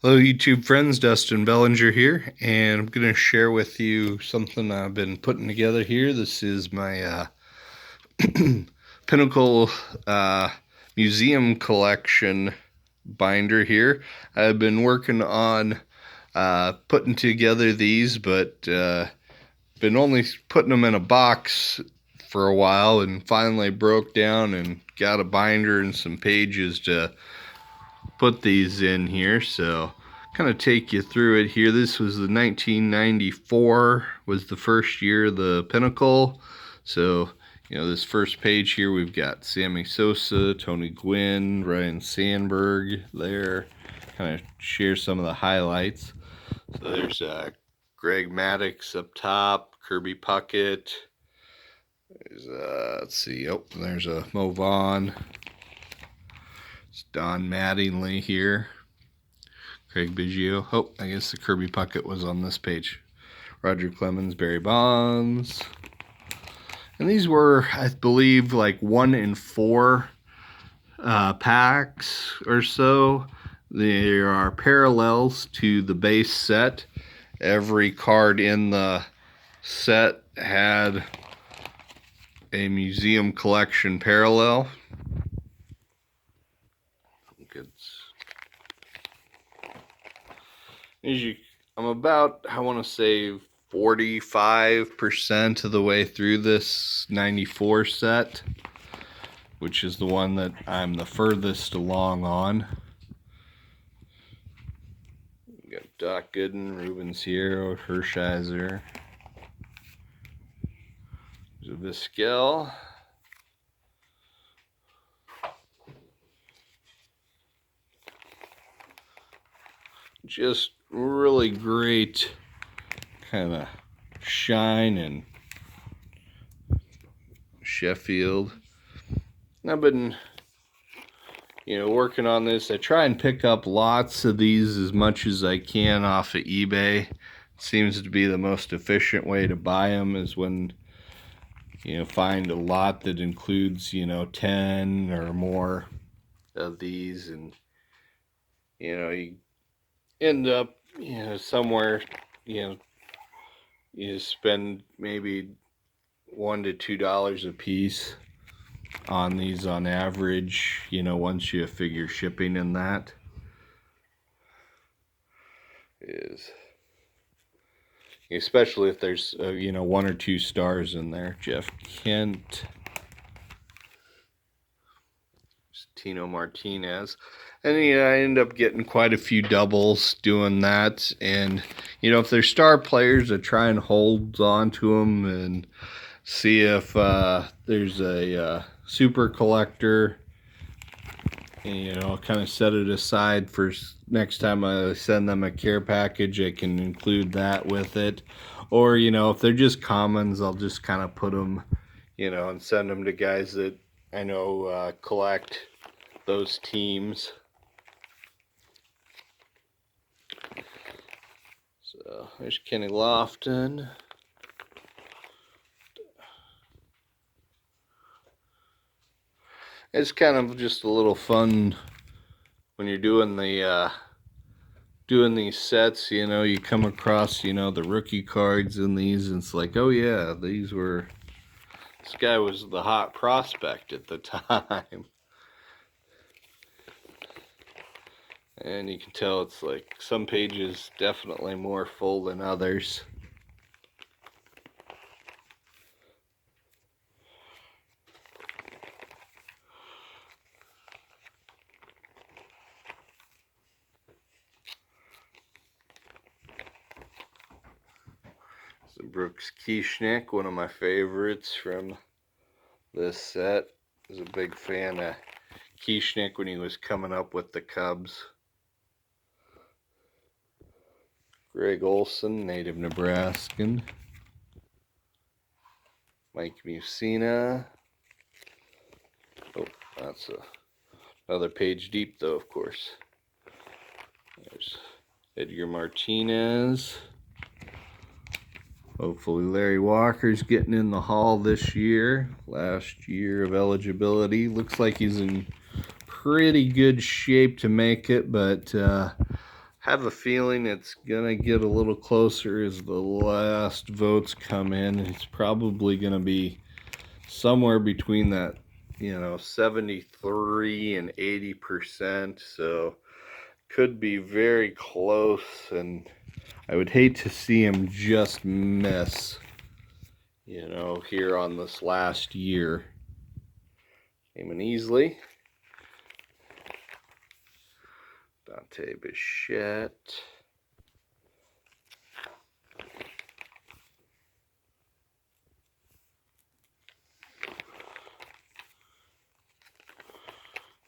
Hello, YouTube friends. Dustin Bellinger here, and I'm going to share with you something I've been putting together here. This is my Pinnacle Museum Collection binder here. I've been working on putting together these, but been only putting them in a box for a while, and finally broke down and got a binder and some pages to put these in here. So kind of take you through it here. This was the 1994 was the first year of the Pinnacle. So this first page here, we've got Sammy Sosa, Tony Gwynn, Ryan Sandberg there. Kind of share some of the highlights. So there's Greg Maddux up top, Kirby Puckett. There's let's see, there's a Mo Vaughn. It's Don Mattingly here. Craig Biggio. Oh, I guess the Kirby Puckett was on this page. Roger Clemens, Barry Bonds. And these were, I believe, like 1 in 4 packs or so. There are parallels to the base set. Every card in the set had a museum collection parallel. I'm about, I want to say, 45% of the way through this 94 set, which is the one that I'm the furthest along on. We got Doc Gooden, Ruben Sierra, Hershiser, there's a Vizquel. Just really great kind of shine and Sheffield. I've been working on this. I try and pick up lots of these as much as I can off of eBay. It seems to be the most efficient way to buy them, is when find a lot that includes 10 or more of these, and you end up somewhere, you spend maybe $1 to $2 a piece on these on average, once you figure shipping and that. Is especially if there's 1 or 2 stars in there. Jeff Kent, Tino Martinez. And I end up getting quite a few doubles doing that. And if there's star players, I try and hold on to them and see if there's a super collector, and I'll kind of set it aside for next time I send them a care package. I can include that with it. Or if they're just commons, I'll just kind of put them and send them to guys that I know collect those teams. So there's Kenny Lofton. It's kind of just a little fun when you're doing the doing these sets. You come across the rookie cards in these, and it's like, oh yeah, this guy was the hot prospect at the time. And you can tell it's like some pages definitely more full than others. So Brooks Kieschnick, one of my favorites from this set. I was a big fan of Kieschnick when he was coming up with the Cubs. Greg Olson, native Nebraskan. Mike Mussina. Oh, that's another page deep, though, of course. There's Edgar Martinez. Hopefully Larry Walker's getting in the Hall this year. Last year of eligibility. Looks like he's in pretty good shape to make it, but have a feeling it's gonna get a little closer as the last votes come in. It's probably gonna be somewhere between that, 73 and 80%. So could be very close, and I would hate to see him just miss, here on this last year. Eamon Easley, Dante Bichette,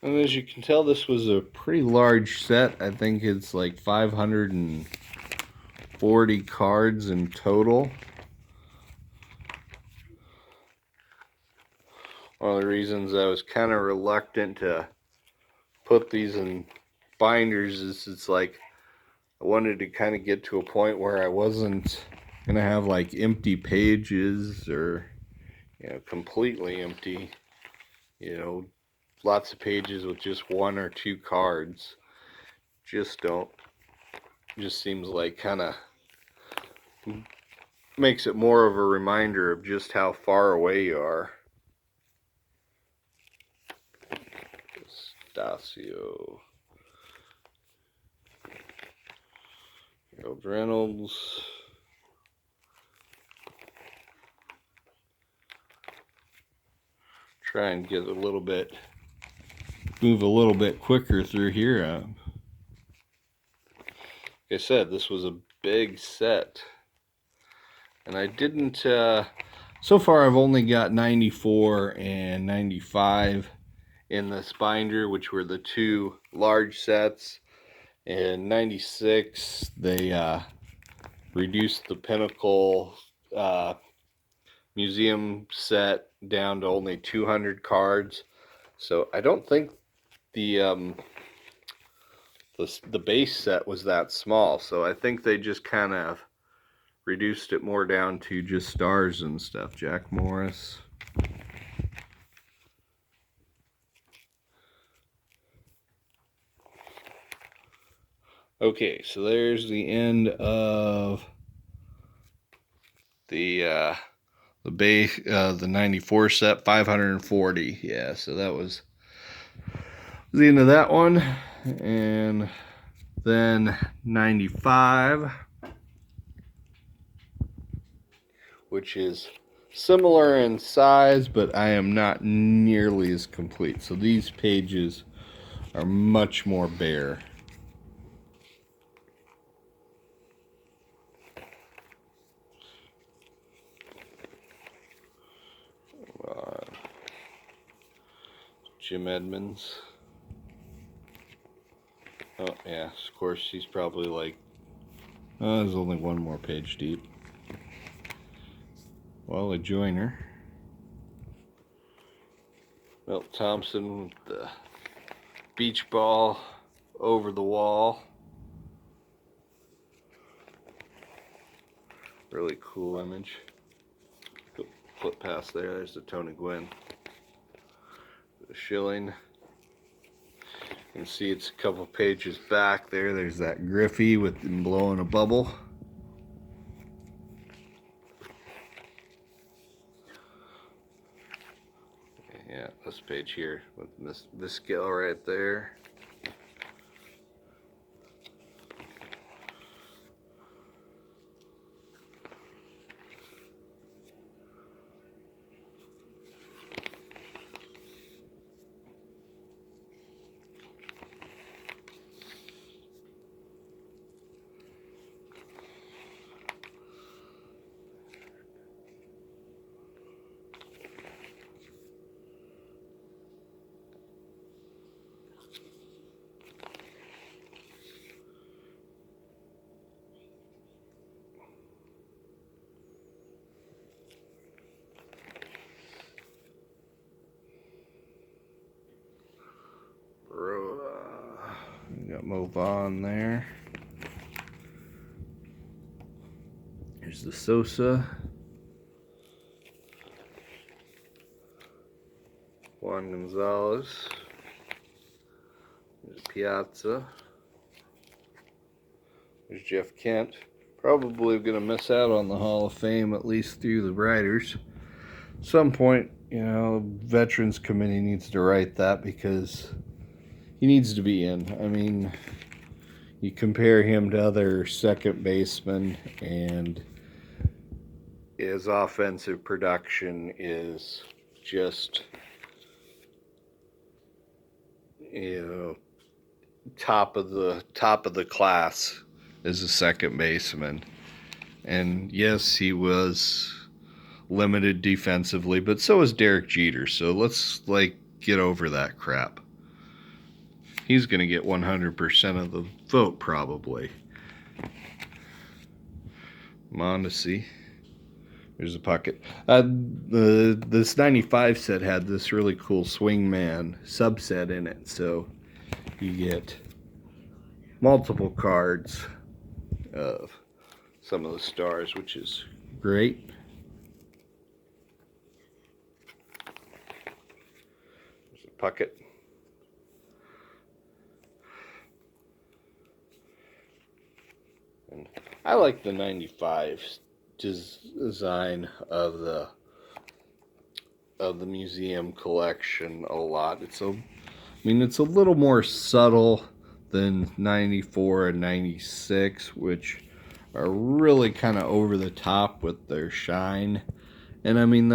and as you can tell, this was a pretty large set. I think it's like 540 cards in total. One of the reasons I was kind of reluctant to put these in binders is it's like I wanted to kind of get to a point where I wasn't going to have like empty pages or, completely empty, lots of pages with just one or two cards. Just seems like kind of makes it more of a reminder of just how far away you are. Dacio, Harold Reynolds, try and get move a little bit quicker through here. Like I said, this was a big set, and I didn't, so far I've only got 94 and 95 in this binder, which were the two large sets. In 96, they reduced the Pinnacle museum set down to only 200 cards. So I don't think the base set was that small. So I think they just kind of reduced it more down to just stars and stuff. Jack Morris. Okay, so there's the end of the base, the 94 set, 540. Yeah, so that was the end of that one. And then 95, which is similar in size, but I am not nearly as complete. So these pages are much more bare. Jim Edmonds. Oh, yeah, of course, he's probably like, there's only one more page deep. Wally Joyner. Milt Thompson with the beach ball over the wall. Really cool image. Flip past there, there's the Tony Gwynn. The Schilling. You can see it's a couple pages back there. There's that Griffey with him blowing a bubble. Yeah, this page here with this scale right there. Got Mo Vaughn there. Here's the Sosa. Juan Gonzalez. There's Piazza. There's Jeff Kent. Probably going to miss out on the Hall of Fame, at least through the writers. Some point, you know, Veterans Committee needs to write that because he needs to be in. I mean, you compare him to other second basemen, and his offensive production is just, you know, top of the class as a second baseman. And yes, he was limited defensively, but so is Derek Jeter. So let's get over that crap. He's going to get 100% of the vote probably. Mondesi. There's a pocket. This 95 set had this really cool swingman subset in it, so you get multiple cards of some of the stars, which is great. There's a pocket. And I like the 95 design of the museum collection a lot. It's a little more subtle than 94 and 96, which are really kind of over the top with their shine. And I mean,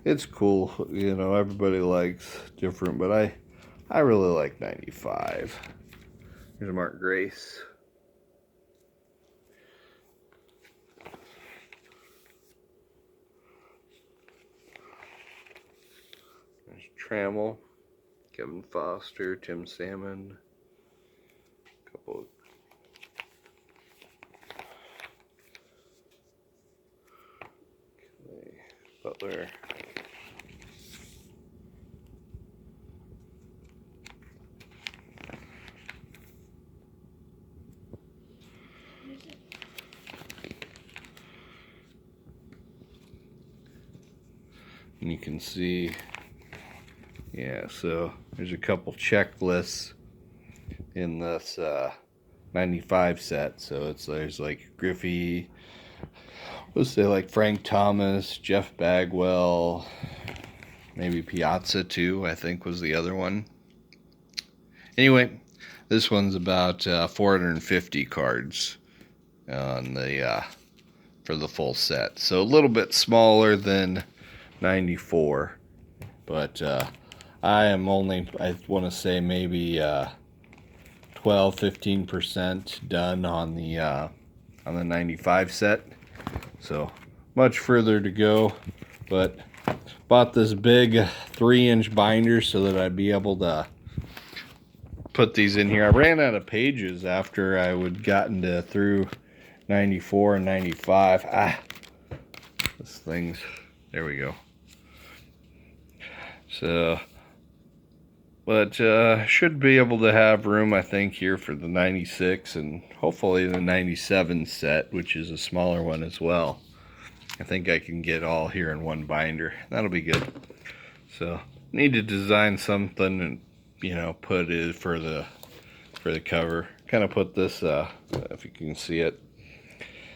it's cool. You know, everybody likes different, but I really like 95. Here's Mark Grace. There's Trammell, Kevin Foster, Tim Salmon, a couple of Butler. And you can see, yeah, so there's a couple checklists in this 95 set. So there's like Griffey, let's say like Frank Thomas, Jeff Bagwell, maybe Piazza too, I think was the other one. Anyway, this one's about 450 cards on the for the full set. So a little bit smaller than 94, but I want to say maybe 12-15% done on the 95 set. So much further to go, but bought this big 3-inch binder so that I'd be able to put these in here. I ran out of pages after I would gotten through 94 and 95. This thing's, there we go. So, but should be able to have room, I think, here for the 96 and hopefully the 97 set, which is a smaller one as well. I think I can get all here in one binder. That'll be good. So, need to design something and, you know, put it for the cover. Kind of put this, if you can see it.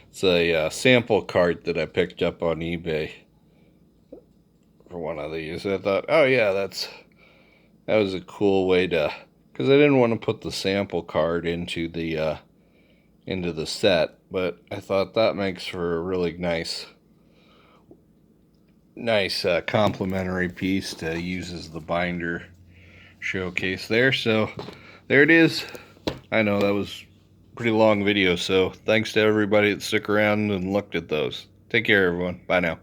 It's a sample cart that I picked up on eBay for one of these. I thought, oh yeah, that was a cool way to, because I didn't want to put the sample card into the set, but I thought that makes for a really nice complimentary piece to use as the binder showcase there. So there it is. I know that was a pretty long video, so thanks to everybody that stuck around and looked at those. Take care, everyone. Bye now.